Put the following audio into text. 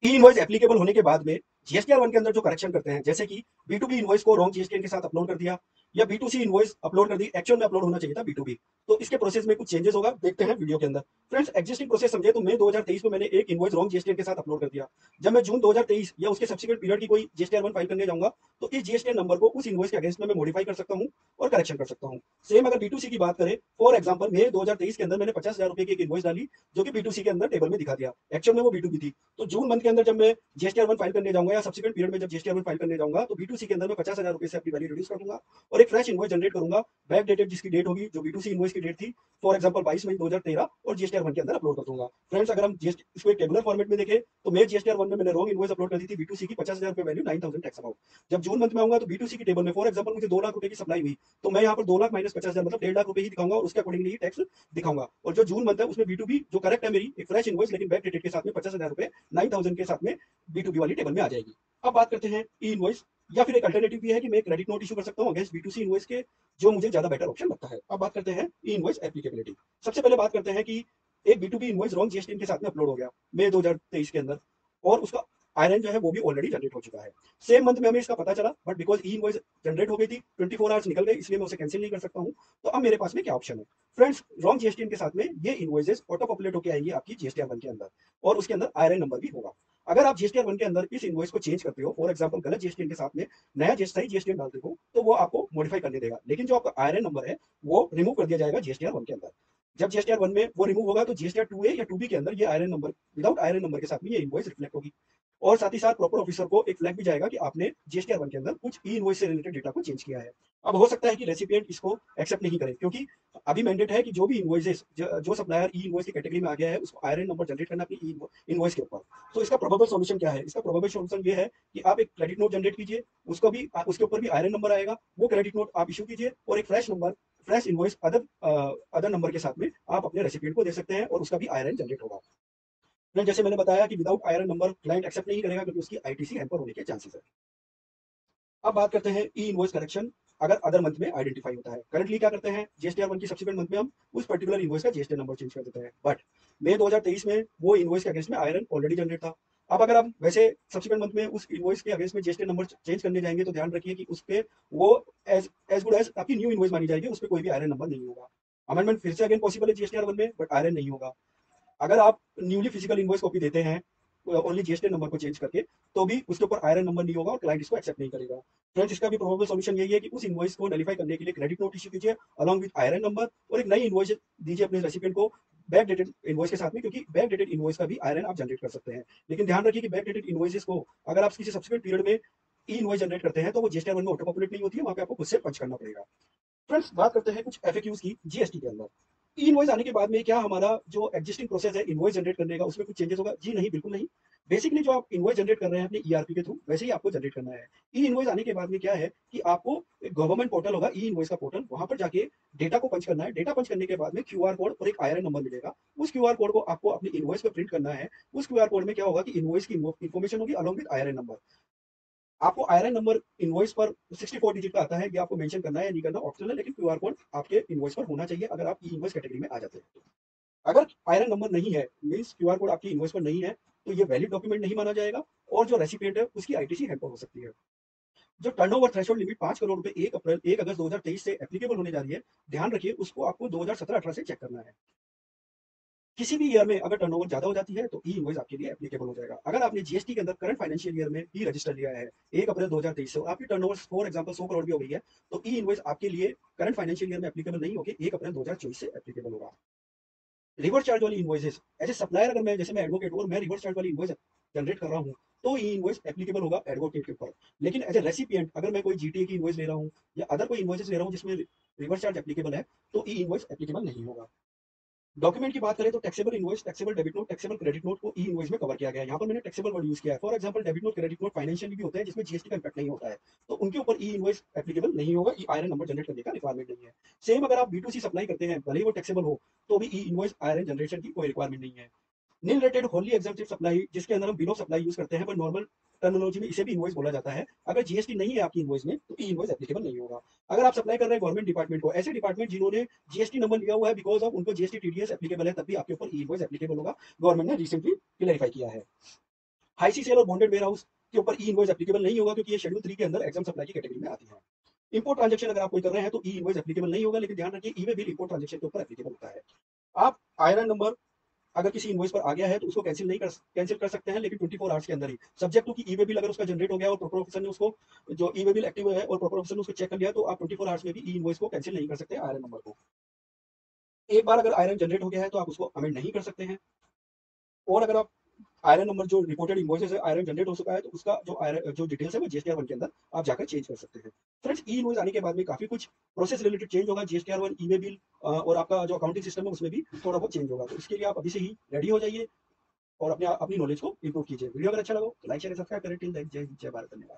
ई invoice applicable होने के बाद में जीएसटीआर वन के अंदर जो करेक्शन करते हैं, जैसे कि बी इनवॉइस को रॉन्ग जीएसटीएन के साथ अपलोड कर दिया या बी इनवॉइस अपलोड कर दी, एक्चुअल में अपलोड होना चाहिए था बी, तो इसके प्रोसेस में कुछ चेंजेस होगा, देखते हैं वीडियो के अंदर। फ्रेंड्स, एग्जिस्टिंग प्रोसेस समझे तो मई 2023 में मैंने एक इनवॉइस रॉन्ग जीएसटीएन के साथ अपलोड कर दिया। जब मैं जून 2023 या उसके सब्सिक्वेंट पीरियड की कोई जीएसटीआर वन फाइल करने जाऊंगा, तो इस जीएसटीएन नंबर को उस इनवॉइस के अगेंस्ट में मैं मॉडिफाई कर सकता हूं और करेक्शन कर सकता हूं। सेम अगर बी की बात करें, फॉर एग्जाम्पल मई 2023 के अंदर मैंने 50,000 रुपए की एक इनवॉइस डाली, जो कि बी के अंदर टेबल में दिखा दिया, एक्चुअल में वो बी थी। तो जून मंथ के अंदर जब मैं जीएसटीआर वन फाइल करने जाऊंगा या सब्सिक्वेंट पीरियड में जब जीएसटीआर वन फाइल करने जाऊंगा, तो बी के अंदर मैं 50,000 रुपए से अपनी वैल्यू रिड्यूस कर दूंगा और एक फ्रेश इनवॉइस जनरेट करूंगा, बैक डेटेड जिसकी डेट होगी, जो बी इनवॉइस की डेट थी, फॉर एग्जाम्पल 22 मई 2013, और जीएसटीआर वन के अंदर अपलोड कर दूंगा। फ्रेंड्स, अगर हम जीएसटी इसको एक टेबुलर फॉर्मेट में देखें, तो मैं जीएसटीआर वन में मैंने रॉन्ग इनवॉइस अपलोड कर दी थी बी की 50,000 रुपए वैल्यू 9,000 टैक्स अमाउंट। जब जून मंथ में आऊंगा तो बी की टेबल में फॉर एग्जाम्पल मुझे 2 लाख रुपए की सप्लाई हुई, तो मैं यहाँ पर 2 लाख माइनस 50,000 मतलब 1.5 लाख रुपए ही दिखाऊंगा और उसके अकॉर्डिंगली ही टैक्स दिखाऊंगा। और जो जून मंथ है उसमें बी जो करेक्ट है मेरी एक फ्रेश इनवॉइस लेकिन बैक डेटेड के साथ में 50,000 रुपए 9,000 के साथ में बी वाली टेबल में आ जाएगी। अब बात करते हैं ई इनवॉइस, या फिर एक अल्टरनेटिव भी है कि मैं क्रेडिट नोट इशू कर सकता हूं अगेंस्ट बी इनवॉइस के, जो मुझे ज्यादा बेटर ऑप्शन लगता है। अब बात करते हैं ई इनवॉइस एप्लीकेबिलिटी। सबसे पहले बात करते हैं कि एक बी इनवॉइस रॉन्ग जीएसटीएन के साथ में अपलोड हो गया मई 2023 के अंदर, और उसका आयरन जो है वो भी ऑलरेडी जनरेट हो चुका है। सेम मंथ में हमें इसका पता चला, but because E invoice generate हो गई थी, 24 आवर्स निकल गए, इसलिए मैं उसे कैंसिल नहीं कर सकता हूं। तो अब मेरे पास में क्या ऑप्शन है? फ्रेंड्स, रॉन्ग जीएसटीएन के साथ में ये इनवॉइसेस ऑटो पॉपुलेट होकर आएंगी आपकी जीएसटीआर वन के अंदर, और उसके अंदर आयरन नंबर भी होगा। अगर आप जीएसटीआर वन के अंदर इस इनवॉइस को चेंज करते हो, फॉर एग्जाम्पल गलत जीएसटीएन के साथ में नया सही जीएसटीएन डालते हो, तो वो आपको मॉडिफाई करने देगा, लेकिन जो आपका आयरन नंबर है वो रिमूव कर दिया जाएगा जीएसटीआर वन के अंदर। जब जीएसटीआर वन में वो रिमूव होगा, तो जीएसटीआर टू ए या टू बी के अंदर ये iron number, without iron number के साथ में ये इनवॉइस रिफ्लेक्ट होगी। और साथ ही साथ प्रॉपर ऑफिसर को एक फ्लैग भी जाएगा कि आपने जीएसटीआर वन के अंदर कुछ ई इनवॉइस से रिलेटेड डेटा को चेंज किया है। अब हो सकता है कि रेसिपिएंट इसको एक्सेप्ट नहीं करे, क्योंकि अभी मैंडेट है कि जो भी इनवॉइसेस जो सप्लायर ई इनवॉइस की कैटेगरी में आ गया है, उसको आयरन नंबर जनरेट करना अपनी इनवॉइस के ऊपर। तो इसका प्रोबेबल सॉल्यूशन क्या है? इसका प्रोबेबल सॉल्यूशन ये है कि आप एक क्रेडिट नोट जनरेट कीजिए, उसको भी उसके ऊपर भी आयरन नंबर आएगा, वो क्रेडिट नोट आप इशू कीजिए, और एक फ्रेश इनवॉइस अदर नंबर के साथ में आप अपने रेसिपिएंट को दे सकते हैं, और उसका भी आयरन जनरेट होगा। जैसे मैंने बताया कि without iron number client accept नहीं करेगा, क्योंकि उसकी आईटीसी हैम्पर होने के चांसेस है। अब बात करते हैं ई इनवॉइस करेक्शन, अगर अदर मंथ में आइडेंटिफाई होता है। करंटली क्या करते हैं, जीएसटीआर वन की सब्सिक्वेंट मंथ में हम उस पर्टिकुलर इनवॉइस का जीएसटी नंबर चेंज कर देते हैं, बट मई 2023 में वो इनवॉइस के अगेंस्ट में आयरन ऑलरेडी जनरेट था। अब अगर हम वैसे सब्सिक्वेंट मंथ में उस इनवॉइस के अगेंस्ट में जीएसटी नंबर चेंज करने जाएंगे, तो ध्यान रखिए कि उस पे वो एज गुड एज आपकी न्यू इनवॉइस मानी जाएगी, उस पर कोई भी आयरन नंबर नहीं होगा। अमेंडमेंट फिर से अगेन पॉसिबल है जीएसटीआर वन में, बट आयरन नहीं होगा। अगर आप न्यूली फिजिकल इनवॉइस कॉपी देते हैं ओनली जीएसटी नंबर को चेंज करके, तो भी उसके ऊपर आयरन नंबर नहीं होगा और क्लाइंट इसको एक्सेप्ट नहीं करेगा। फ्रेंड्स, इसका भी प्रोबेबल सॉल्यूशन यही है कि उस इनवॉइस को नलीफाई करने के लिए क्रेडिट नोट इशू कीजिए अलॉन्ग विद आयरन नंबर, और एक नई इनवॉइस दीजिए अपने रेसिपिएंट को बैक डेटेड इनवॉइस के साथ में, क्योंकि बैक डेटेड इनवॉइस का भी आयरन आप जनरेट कर सकते हैं। लेकिन ध्यान रखिए कि बैक डेटेड इनवॉइसेस को अगर आप किसी सब्सिक्वेंट पीरियड में ई इनवॉइस जनरेट करते हैं, तो वो जीएसटी वन में ऑटो पॉपुलेट नहीं होती है, वहां पे आपको खुद से पंच करना पड़ेगा। फ्रेंड्स, बात करते हैं कुछ एफएक्यूज की जीएसटी के अंदर। ई इनवॉइस आने के बाद में क्या हमारा जो एग्जिस्टिंग प्रोसेस है इनवॉइस जनरेट करने का, उसमें कुछ चेंजेस होगा? जी नहीं, बिल्कुल नहीं। बेसिकली जो आप इनवॉइस जनरेट कर रहे हैं अपने ईआरपी के थ्रू, वैसे ही आपको जनरेट करना है। ई इनवॉइस आने के बाद में क्या है कि आपको एक गवर्नमेंट पोर्टल होगा, ई इनवॉइस का पोर्टल, वहां पर जाके डेटा को पंच करना है। डेटा पंच करने के बाद में क्यूआर कोड और एक आयरन नंबर मिलेगा, उस क्यूआर कोड को आपको अपनी इनवॉइस पर प्रिंट करना है। उस क्यूआर कोड में क्या होगा कि इनवॉइस की इन्फॉर्मेशन होगी अलॉन्ग विद आयरन नंबर। आपको आयरन नंबर इनवॉइस पर 64 डिजिट का आता है, ये आपको मेंशन करना है या नहीं करना ऑप्शनल है, लेकिन क्यूआर कोड आपके इनवॉइस पर होना चाहिए अगर आप ई इनवॉइस कैटेगरी में आ जाते हैं। अगर आयरन नंबर नहीं है, मींस क्यूआर कोड आपकी इनवॉइस पर नहीं है, तो ये वैलिड डॉक्यूमेंट नहीं माना जाएगा, और जो रेसिपिएंट है उसकी आईटीसी हैम्पर हो सकती है। जो टर्नओवर थ्रेशोल्ड लिमिट 5 करोड़ रुपए 1 अगस्त 2023 से एप्लीकेबल होने जा रही है, ध्यान रखिए उसको आपको 2017-18 से चेक करना है। किसी भी ईयर में अगर टर्नओवर ज्यादा हो जाती है, तो ई इनवॉइस आपके लिए एप्लीकेबल हो जाएगा। अगर आपने जीएसटी के अंदर करंट फाइनेंशियल ईयर में ही रजिस्टर लिया है 1 अप्रैल 2023 से, और आपकी टर्नओवर फॉर एग्जांपल 100 करोड़ भी हो गई है, तो ई इनवॉइस आपके लिए करंट फाइनेंशियल ईयर में एप्लीकेबल नहीं होगी, 1 अप्रैल 2024 से एप्लीकेबल होगा। रिवर्स चार्ज वाली इनवॉइसेस एज ए सप्लायर, अगर मैं जैसे मैं एडवोकेट हूं और मैं रिवर्स चार्ज वाली इनवॉइस जनरेट कर रहा हूं, तो ई इनवॉइस एप्लीकेबल होगा एडवोकेट के ऊपर। लेकिन एज ए रेसिपिएंट अगर मैं कोई जीटीए की इनवॉइस ले रहा हूं या अदर कोई इनवॉइसेस ले रहा हूं जिसमें रिवर्स चार्ज एप्लीकेबल है, तो ई इनवॉइस एप्लीकेबल नहीं होगा। डॉक्यूमेंट की बात करें तो taxable invoice, taxable debit note, taxable credit note को ई इनवॉइस में कवर किया गया है। यहाँ पर मैंने टैक्सेबल वर्ड यूज किया है। For example debit note, credit note financial भी होते हैं जिसमें जीएसटी का इंपैक्ट नहीं होता है, तो उनके ऊपर ई इनवॉइस एप्लीकेबल नहीं होगा, ई आयरन नंबर जनरेट करने का रिक्वायरमेंट नहीं है। सेम अगर आप बी सप्लाई करते हैं, भले ही वो टैक्सेबल हो, तो भी ई इनवॉइस आयरन जनरेशन की कोई रिक्वायरमेंट नहीं है। नील रेटेड होली एग्जेम्प्टिव सप्लाई, जिसके अंदर हम बिल ऑफ सप्लाई यूज करते हैं, पर नॉर्मल टर्मिनोलॉजी में इसे भी इनवॉइस बोला जाता है। अगर जीएसटी नहीं है आपकी इनवॉइस में, तो ई इनवॉइस एप्लीकेबल नहीं होगा। अगर आप सप्लाई कर रहे हैं गवर्नमेंट डिपार्टमेंट को, ऐसे डिपार्टमेंट जिन्होंने जीएसटी नंबर लिया हुआ है बिकॉज ऑफ उनको जीएसटी टीडीएस एप्लीकेबल है, तब भी आपके ऊपर ई इनवॉइस एप्लीकेबल होगा। गवर्नमेंट ने रिसेंटली क्लैरिफाई किया है। ICCL और बॉन्डेड वेयरहाउस के ऊपर ई इनवॉइस एप्लीकेबल नहीं होगा क्योंकि ये शेड्यूल 3 के अंदर एग्जाम सप्लाई की कैटेगरी में आती है। इंपोर्ट ट्रांजैक्शन अगर आप कोई कर रहे हैं तो ई इनवॉइस एप्लीकेबल नहीं होगा, लेकिन ध्यान रखिए ई वे बिल इंपोर्ट ट्रांजैक्शन के ऊपर एप्लीकेबल होता है। आप आईआरएन नंबर अगर किसी इनवॉइस पर आ गया है तो उसको कैंसिल कर सकते हैं, लेकिन 24 आवर्स के अंदर ही, सब्जेक्ट टू कि ई वे बिल अगर उसका जनरेट हो गया और प्रॉपर ऑफिसर ने उसको, जो ई वे बिल एक्टिव है और प्रॉपर ऑफिसर ने उसको चेक कर लिया, तो आप 24 आवर्स में भी ई इनवॉइस को कैंसिल नहीं कर सकते आईआरएन नंबर को। एक बार अगर आईआरएन जनरेट हो गया है तो आप उसको अमेंड नहीं कर सकते हैं। और अगर आप आयरन नंबर जो रिपोर्टेड इनवॉइसेस है आयरन जनरेट हो चुका है तो उसका जो डिटेल्स है वो जीएसटीआर 1 के अंदर आप जाकर चेंज कर सकते हैं। फ्रेंड्स, ई इनवॉइस आने के बाद में काफी कुछ प्रोसेस रिलेटेड चेंज होगा, जीएसटीआर 1 ई वे बिल और आपका जो अकाउंटिंग सिस्टम है उसमें भी थोड़ा बहुत चेंज होगा, तो इसके लिए आप अभी से ही रेडी हो जाइए और अपनी नॉलेज को इंप्रूव कीजिए। वीडियो अगर अच्छा लगा तो लाइक शेयर सब्सक्राइब करें। टिल देन जय हिंद, जय भारत, धन्यवाद।